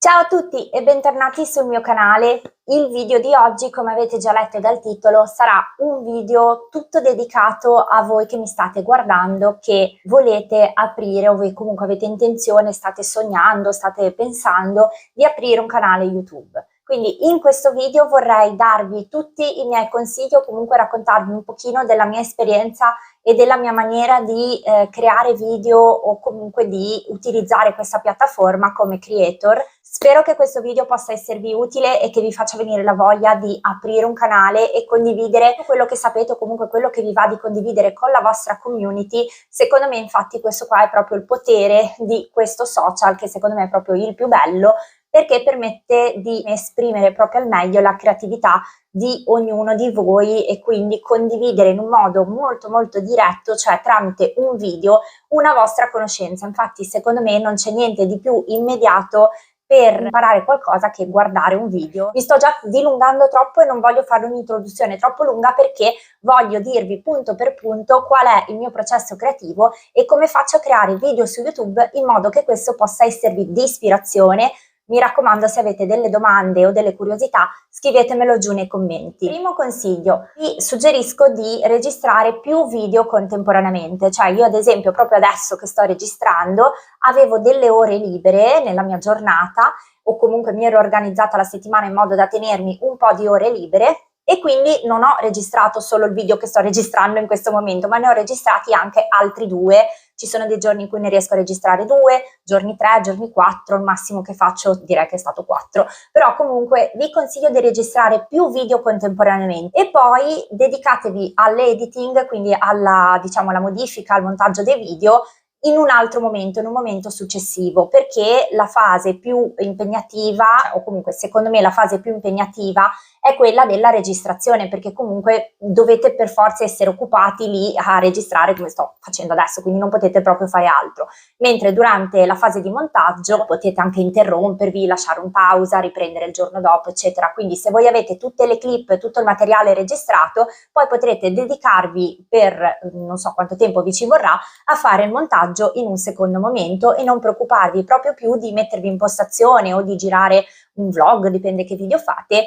Ciao a tutti e bentornati sul mio canale. Il video di oggi, come avete già letto dal titolo, sarà un video tutto dedicato a voi che mi state guardando, che volete aprire o voi comunque avete intenzione, state sognando, state pensando di aprire un canale YouTube. Quindi in questo video vorrei darvi tutti i miei consigli o comunque raccontarvi un pochino della mia esperienza e della mia maniera di creare video o comunque di utilizzare questa piattaforma come creator. Spero che questo video possa esservi utile e che vi faccia venire la voglia di aprire un canale e condividere quello che sapete o comunque quello che vi va di condividere con la vostra community. Secondo me infatti questo qua è proprio il potere di questo social, che secondo me è proprio il più bello, perché permette di esprimere proprio al meglio la creatività di ognuno di voi e quindi condividere in un modo molto diretto, cioè tramite un video, una vostra conoscenza. Infatti secondo me non c'è niente di più immediato per imparare qualcosa che guardare un video. Mi sto già dilungando troppo e non voglio fare un'introduzione troppo lunga, perché voglio dirvi punto per punto qual è il mio processo creativo e come faccio a creare video su YouTube in modo che questo possa esservi di ispirazione. Mi raccomando, se avete delle domande o delle curiosità, scrivetemelo giù nei commenti. Primo consiglio: vi suggerisco di registrare più video contemporaneamente. Cioè io ad esempio proprio adesso che sto registrando avevo delle ore libere nella mia giornata, o comunque mi ero organizzata la settimana in modo da tenermi un po' di ore libere, e quindi non ho registrato solo il video che sto registrando in questo momento, ma ne ho registrati anche altri due. Ci sono dei giorni in cui ne riesco a registrare 2, giorni 3, giorni 4, il massimo che faccio direi che è stato 4, però comunque vi consiglio di registrare più video contemporaneamente e poi dedicatevi all'editing, quindi alla, diciamo, alla modifica, al montaggio dei video in un altro momento, in un momento successivo, perché la fase più impegnativa, o comunque secondo me la fase più impegnativa, è quella della registrazione, perché comunque dovete per forza essere occupati lì a registrare come sto facendo adesso, quindi non potete proprio fare altro. Mentre durante la fase di montaggio potete anche interrompervi, lasciare un pausa, riprendere il giorno dopo, eccetera. Quindi se voi avete tutte le clip, tutto il materiale registrato, poi potrete dedicarvi per non so quanto tempo vi ci vorrà a fare il montaggio in un secondo momento e non preoccuparvi proprio più di mettervi in postazione o di girare un vlog, dipende che video fate,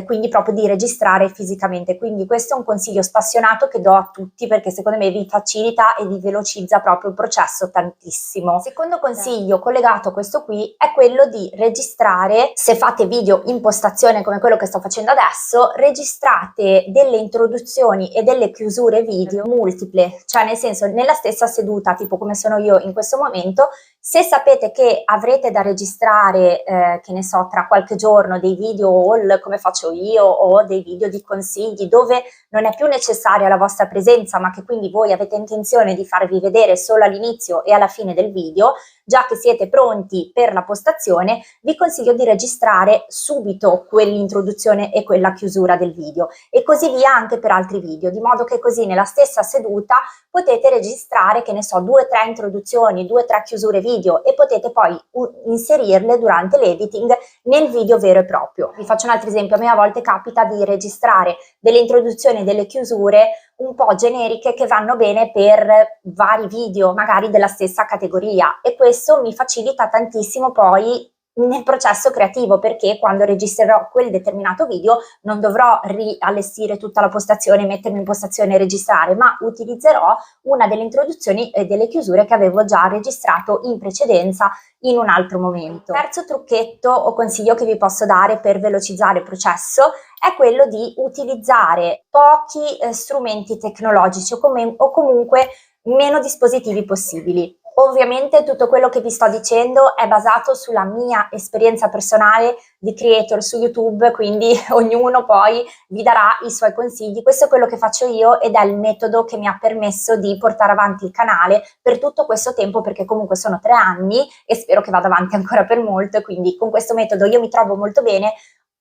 quindi proprio di registrare fisicamente. Quindi questo è un consiglio spassionato che do a tutti, perché secondo me vi facilita e vi velocizza proprio il processo tantissimo. Secondo consiglio collegato a questo qui è quello di registrare, se fate video in postazione come quello che sto facendo adesso, registrate delle introduzioni e delle chiusure video multiple, cioè nel senso nella stessa seduta, tipo come sono io in questo momento. Se sapete che avrete da registrare, che ne so, tra qualche giorno dei video haul come faccio io, o dei video di consigli dove non è più necessaria la vostra presenza, ma che quindi voi avete intenzione di farvi vedere solo all'inizio e alla fine del video, già che siete pronti per la postazione, vi consiglio di registrare subito quell'introduzione e quella chiusura del video, e così via anche per altri video, di modo che così nella stessa seduta potete registrare, che ne so, 2-3 introduzioni, 2-3 chiusure video, e potete poi inserirle durante l'editing nel video vero e proprio. Vi faccio un altro esempio: a me a volte capita di registrare delle introduzioni e delle chiusure un po' generiche che vanno bene per vari video magari della stessa categoria, e questo mi facilita tantissimo poi nel processo creativo, perché quando registrerò quel determinato video non dovrò riallestire tutta la postazione, mettermi in postazione e registrare, ma utilizzerò una delle introduzioni e delle chiusure che avevo già registrato in precedenza in un altro momento. Terzo trucchetto o consiglio che vi posso dare per velocizzare il processo è quello di utilizzare pochi strumenti tecnologici o comunque meno dispositivi possibili. Ovviamente tutto quello che vi sto dicendo è basato sulla mia esperienza personale di creator su YouTube, quindi ognuno poi vi darà i suoi consigli. Questo è quello che faccio io ed è il metodo che mi ha permesso di portare avanti il canale per tutto questo tempo, perché comunque sono 3 anni e spero che vada avanti ancora per molto, e quindi con questo metodo io mi trovo molto bene.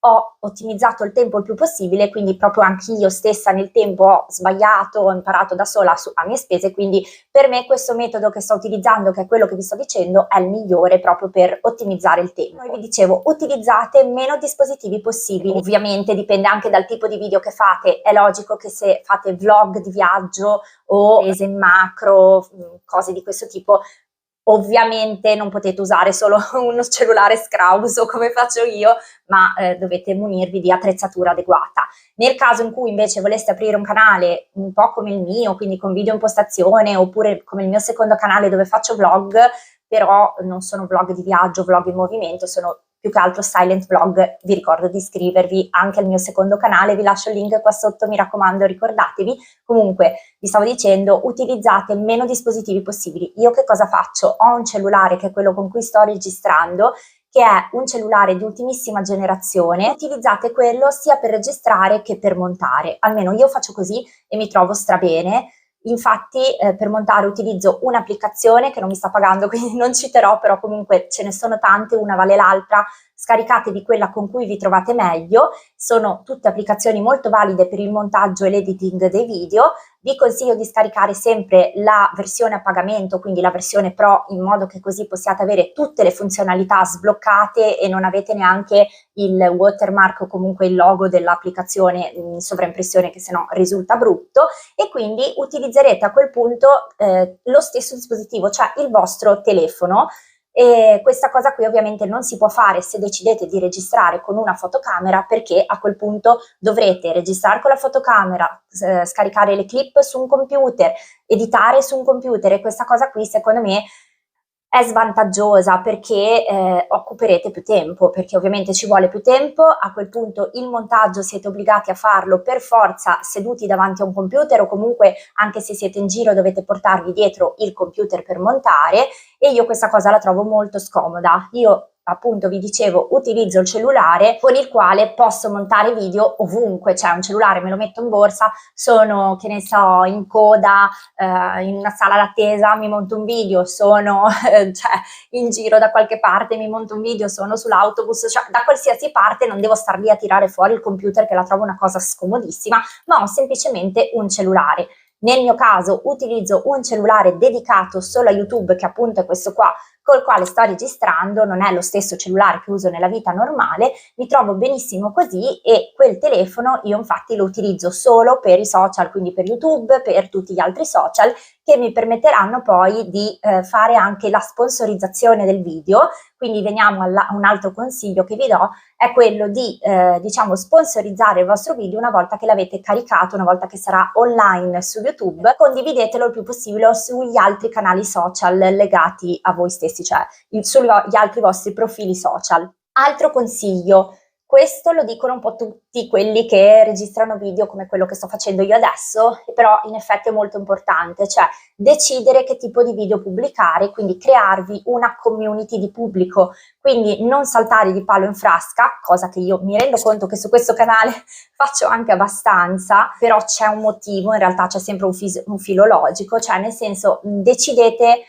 Ho ottimizzato il tempo il più possibile, quindi proprio anche io stessa nel tempo ho sbagliato, ho imparato da sola a mie spese, quindi per me questo metodo che sto utilizzando, che è quello che vi sto dicendo, è il migliore proprio per ottimizzare il tempo. Poi vi dicevo, utilizzate meno dispositivi possibili. Ovviamente dipende anche dal tipo di video che fate. È logico che se fate vlog di viaggio o prese in macro, cose di questo tipo, Ovviamente non potete usare solo uno cellulare scrauso come faccio io, ma dovete munirvi di attrezzatura adeguata. Nel caso in cui invece voleste aprire un canale un po' come il mio, quindi con video in postazione, oppure come il mio secondo canale dove faccio vlog, però non sono vlog di viaggio, vlog in movimento, sono più che altro silent vlog, vi ricordo di iscrivervi anche al mio secondo canale, vi lascio il link qua sotto, mi raccomando, ricordatevi. Comunque, vi stavo dicendo, utilizzate meno dispositivi possibili. Io che cosa faccio? Ho un cellulare che è quello con cui sto registrando, che è un cellulare di ultimissima generazione. Utilizzate quello sia per registrare che per montare, almeno io faccio così e mi trovo strabene. Infatti per montare utilizzo un'applicazione che non mi sta pagando, quindi non citerò, però comunque ce ne sono tante, una vale l'altra, scaricatevi quella con cui vi trovate meglio, sono tutte applicazioni molto valide per il montaggio e l'editing dei video. Vi consiglio di scaricare sempre la versione a pagamento, quindi la versione Pro, in modo che così possiate avere tutte le funzionalità sbloccate e non avete neanche il watermark o comunque il logo dell'applicazione in sovraimpressione, che sennò risulta brutto, e quindi utilizzerete a quel punto lo stesso dispositivo, cioè il vostro telefono. E questa cosa qui ovviamente non si può fare se decidete di registrare con una fotocamera, perché a quel punto dovrete registrare con la fotocamera, scaricare le clip su un computer, editare su un computer, e questa cosa qui secondo me è svantaggiosa, perché occuperete più tempo, perché ovviamente ci vuole più tempo. A quel punto il montaggio siete obbligati a farlo per forza seduti davanti a un computer, o comunque anche se siete in giro dovete portarvi dietro il computer per montare, e io questa cosa la trovo molto scomoda. Io appunto vi dicevo, utilizzo il cellulare con il quale posso montare video ovunque, cioè un cellulare me lo metto in borsa, sono, che ne so, in coda, in una sala d'attesa, mi monto un video, sono cioè, in giro da qualche parte, mi monto un video, sono sull'autobus, cioè da qualsiasi parte, non devo star lì a tirare fuori il computer, che la trovo una cosa scomodissima, ma ho semplicemente un cellulare. Nel mio caso utilizzo un cellulare dedicato solo a YouTube, che appunto è questo qua col quale sto registrando, non è lo stesso cellulare che uso nella vita normale, mi trovo benissimo così, e quel telefono io infatti lo utilizzo solo per i social, quindi per YouTube, per tutti gli altri social, che mi permetteranno poi di fare anche la sponsorizzazione del video. Quindi veniamo a un altro consiglio che vi do, è quello di diciamo sponsorizzare il vostro video una volta che l'avete caricato, una volta che sarà online su YouTube. Condividetelo il più possibile sugli altri canali social legati a voi stessi, cioè sugli altri vostri profili social. Altro consiglio, questo lo dicono un po' tutti quelli che registrano video come quello che sto facendo io adesso, però in effetti è molto importante, cioè decidere che tipo di video pubblicare, quindi crearvi una community di pubblico, quindi non saltare di palo in frasca, cosa che io mi rendo conto che su questo canale faccio anche abbastanza, però c'è un motivo, in realtà c'è sempre un filo logico, cioè nel senso, decidete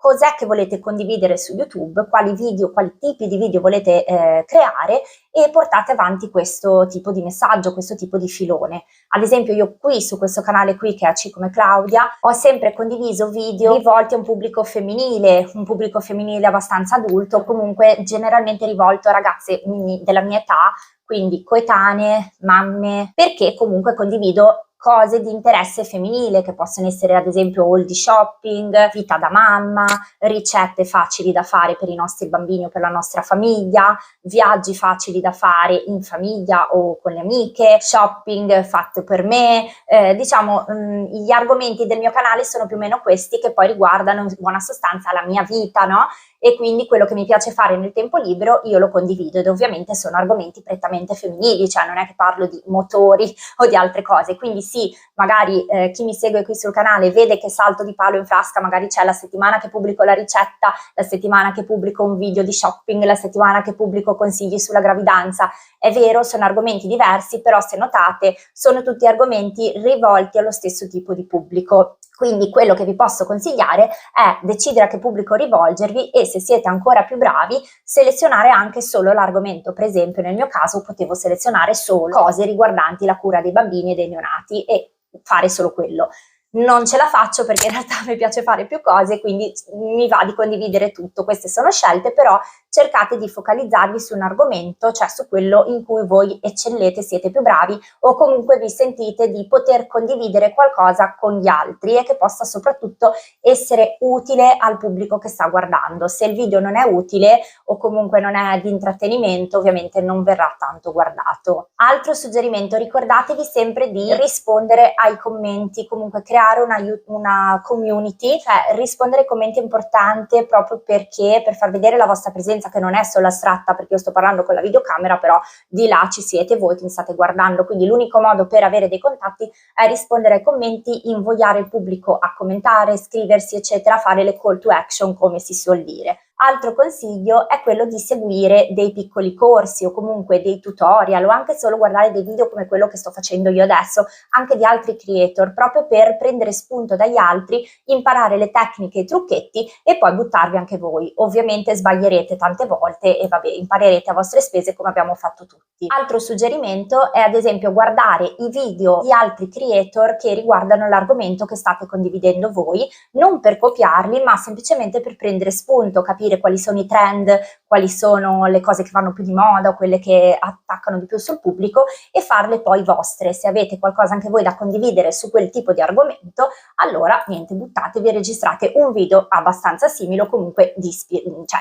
cos'è che volete condividere su YouTube, quali video, quali tipi di video volete creare, e portate avanti questo tipo di messaggio, questo tipo di filone. Ad esempio io qui su questo canale qui, che è C come Claudia, ho sempre condiviso video rivolti a un pubblico femminile abbastanza adulto, comunque generalmente rivolto a ragazze della mia età, quindi coetanee, mamme, perché comunque condivido cose di interesse femminile, che possono essere ad esempio haul di shopping, vita da mamma, ricette facili da fare per i nostri bambini o per la nostra famiglia, viaggi facili da fare in famiglia o con le amiche, shopping fatto per me, diciamo gli argomenti del mio canale sono più o meno questi, che poi riguardano in buona sostanza la mia vita, no? E quindi quello che mi piace fare nel tempo libero io lo condivido, ed ovviamente sono argomenti prettamente femminili, cioè non è che parlo di motori o di altre cose. Quindi sì, magari chi mi segue qui sul canale vede che salto di palo in frasca, magari c'è la settimana che pubblico la ricetta, la settimana che pubblico un video di shopping, la settimana che pubblico consigli sulla gravidanza. È vero, sono argomenti diversi, però se notate sono tutti argomenti rivolti allo stesso tipo di pubblico. Quindi quello che vi posso consigliare è decidere a che pubblico rivolgervi, e se siete ancora più bravi selezionare anche solo l'argomento. Per esempio nel mio caso potevo selezionare solo cose riguardanti la cura dei bambini e dei neonati e fare solo quello. non ce la faccio perché in realtà mi piace fare più cose, quindi mi va di condividere tutto. Queste sono scelte, però cercate di focalizzarvi su un argomento, cioè su quello in cui voi eccellete, siete più bravi o comunque vi sentite di poter condividere qualcosa con gli altri e che possa soprattutto essere utile al pubblico che sta guardando. Se il video non è utile o comunque non è di intrattenimento, ovviamente non verrà tanto guardato. Altro suggerimento: ricordatevi sempre di rispondere ai commenti, comunque creare una community, cioè rispondere ai commenti è importante proprio perché per far vedere la vostra presenza, che non è solo astratta, perché io sto parlando con la videocamera, però di là ci siete voi che mi state guardando, quindi l'unico modo per avere dei contatti è rispondere ai commenti, invogliare il pubblico a commentare, scriversi eccetera, fare le call to action come si suol dire. Altro consiglio è quello di seguire dei piccoli corsi o comunque dei tutorial o anche solo guardare dei video come quello che sto facendo io adesso, anche di altri creator, proprio per prendere spunto dagli altri, imparare le tecniche e i trucchetti e poi buttarvi anche voi. Ovviamente sbaglierete tante volte e vabbè, imparerete a vostre spese come abbiamo fatto tutti. Altro suggerimento è ad esempio guardare i video di altri creator che riguardano l'argomento che state condividendo voi, non per copiarli ma semplicemente per prendere spunto, capire quali sono i trend, quali sono le cose che vanno più di moda o quelle che attaccano di più sul pubblico e farle poi vostre. Se avete qualcosa anche voi da condividere su quel tipo di argomento, allora niente, buttatevi e registrate un video abbastanza simile o comunque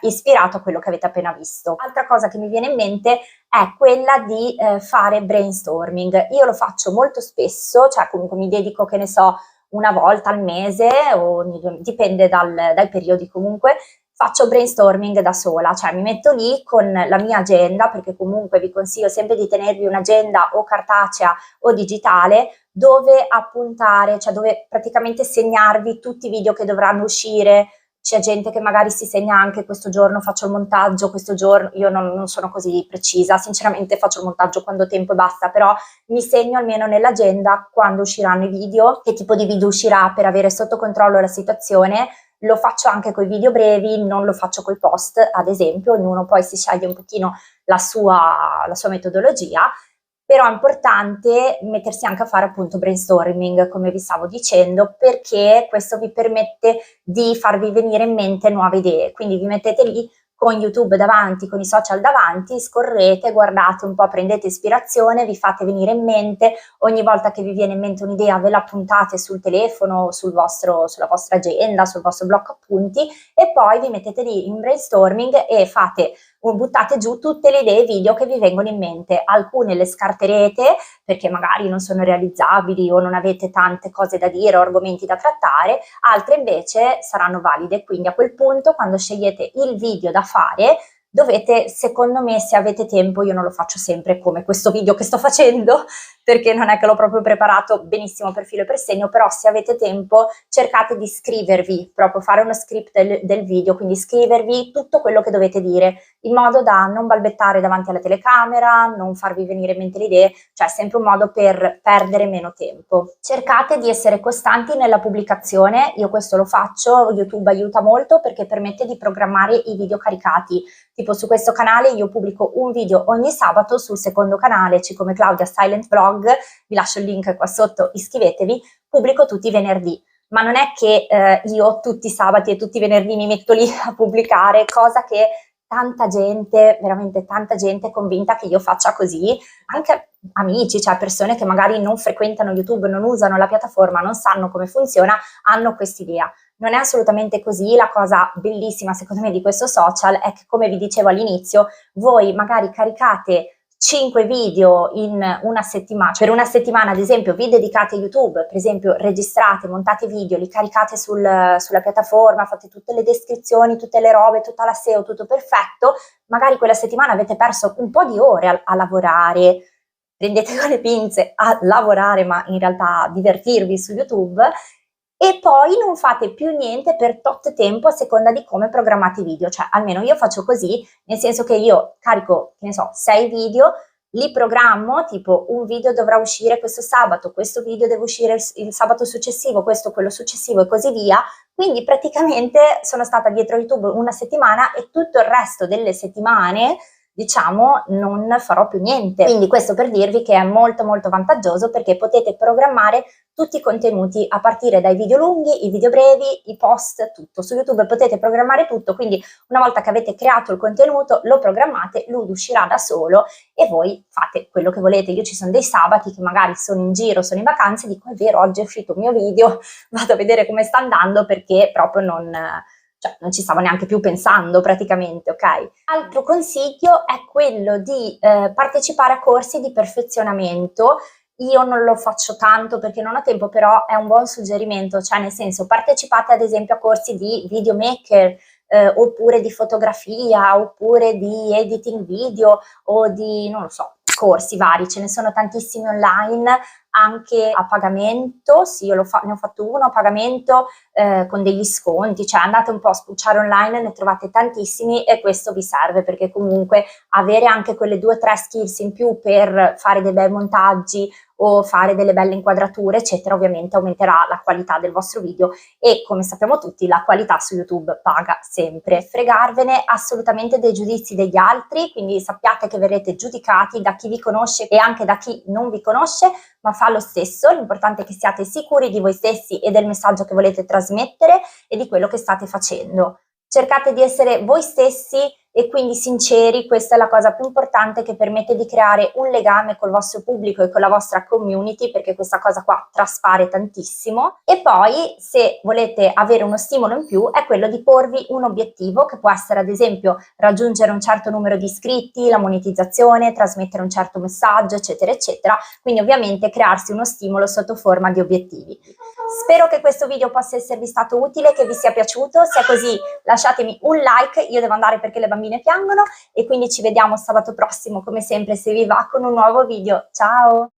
ispirato a quello che avete appena visto. Altra cosa che mi viene in mente è quella di fare brainstorming. Io lo faccio molto spesso, cioè comunque mi dedico, che ne so, una volta al mese o dipende dai periodi, comunque faccio brainstorming da sola, cioè mi metto lì con la mia agenda, perché comunque vi consiglio sempre di tenervi un'agenda o cartacea o digitale dove appuntare, cioè dove praticamente segnarvi tutti i video che dovranno uscire. C'è gente che magari si segna anche: questo giorno faccio il montaggio, questo giorno. Io non sono così precisa, sinceramente faccio il montaggio quando ho tempo e basta, però mi segno almeno nell'agenda quando usciranno i video, che tipo di video uscirà, per avere sotto controllo la situazione. Lo faccio anche con i video brevi, non lo faccio coi post, ad esempio, ognuno poi si sceglie un pochino la sua metodologia, però è importante mettersi anche a fare appunto brainstorming, come vi stavo dicendo, perché questo vi permette di farvi venire in mente nuove idee, quindi vi mettete lì con YouTube davanti, con i social davanti, scorrete, guardate un po', prendete ispirazione, vi fate venire in mente, ogni volta che vi viene in mente un'idea ve la puntate sul telefono, sulla vostra agenda, sul vostro blocco appunti e poi vi mettete lì in brainstorming e buttate giù tutte le idee video che vi vengono in mente. Alcune le scarterete perché magari non sono realizzabili o non avete tante cose da dire o argomenti da trattare, altre invece saranno valide, quindi a quel punto quando scegliete il video da fare dovete, secondo me, se avete tempo, io non lo faccio sempre come questo video che sto facendo, perché non è che l'ho proprio preparato benissimo per filo e per segno, però se avete tempo cercate di scrivervi, proprio fare uno script del video, quindi scrivervi tutto quello che dovete dire, in modo da non balbettare davanti alla telecamera, non farvi venire in mente le idee, cioè sempre un modo per perdere meno tempo. Cercate di essere costanti nella pubblicazione, io questo lo faccio, YouTube aiuta molto perché permette di programmare i video caricati. Tipo su questo canale io pubblico un video ogni sabato, sul secondo canale C come Claudia Silent Vlog, vi lascio il link qua sotto, iscrivetevi, pubblico tutti i venerdì. Ma non è che io tutti i sabati e tutti i venerdì mi metto lì a pubblicare, cosa che tanta gente, veramente tanta gente è convinta che io faccia così, anche amici, cioè persone che magari non frequentano YouTube, non usano la piattaforma, non sanno come funziona, hanno quest'idea. Non è assolutamente così. La cosa bellissima secondo me di questo social è che, come vi dicevo all'inizio, voi magari caricate 5 video in una settimana, per una settimana ad esempio vi dedicate a YouTube, per esempio registrate, montate video, li caricate sulla piattaforma, fate tutte le descrizioni, tutte le robe, tutta la SEO, tutto perfetto, magari quella settimana avete perso un po' di ore a lavorare, prendete con le pinze, a lavorare, ma in realtà a divertirvi su YouTube, e poi non fate più niente per tot tempo a seconda di come programmate i video. Cioè almeno io faccio così, nel senso che io carico, che ne so, 6 video, li programmo, tipo un video dovrà uscire questo sabato, questo video deve uscire il sabato successivo, questo quello successivo e così via. Quindi praticamente sono stata dietro YouTube una settimana e tutto il resto delle settimane diciamo non farò più niente. Quindi questo per dirvi che è molto molto vantaggioso, perché potete programmare tutti i contenuti a partire dai video lunghi, i video brevi, i post, tutto. Su YouTube potete programmare tutto, quindi una volta che avete creato il contenuto lo programmate, lui uscirà da solo e voi fate quello che volete. Io ci sono dei sabati che magari sono in giro, sono in vacanze e dico è vero, oggi è uscito il mio video, vado a vedere come sta andando, perché proprio non ci stavo neanche più pensando praticamente, ok? Altro consiglio è quello di partecipare a corsi di perfezionamento. Io non lo faccio tanto perché non ho tempo, però è un buon suggerimento, cioè nel senso partecipate ad esempio a corsi di videomaker, oppure di fotografia, oppure di editing video o di, non lo so, corsi vari, ce ne sono tantissimi online, anche a pagamento. Sì, io ne ho fatto uno a pagamento con degli sconti, cioè andate un po' a spulciare online, ne trovate tantissimi e questo vi serve, perché comunque avere anche quelle 2 o 3 skills in più per fare dei bei montaggi o fare delle belle inquadrature eccetera, ovviamente aumenterà la qualità del vostro video, e come sappiamo tutti la qualità su YouTube paga sempre. Fregarvene assolutamente dei giudizi degli altri, quindi sappiate che verrete giudicati da chi vi conosce e anche da chi non vi conosce, ma fa lo stesso. L'importante è che siate sicuri di voi stessi e del messaggio che volete trasmettere e di quello che state facendo. Cercate di essere voi stessi e quindi sinceri, questa è la cosa più importante che permette di creare un legame col vostro pubblico e con la vostra community, perché questa cosa qua traspare tantissimo. E poi, se volete avere uno stimolo in più, è quello di porvi un obiettivo, che può essere ad esempio raggiungere un certo numero di iscritti, la monetizzazione, trasmettere un certo messaggio, eccetera eccetera, quindi ovviamente crearsi uno stimolo sotto forma di obiettivi. Spero che questo video possa esservi stato utile, che vi sia piaciuto. Se è così lasciatemi un like, io devo andare perché le bambine piangono, e quindi ci vediamo sabato prossimo come sempre, se vi va, con un nuovo video. Ciao!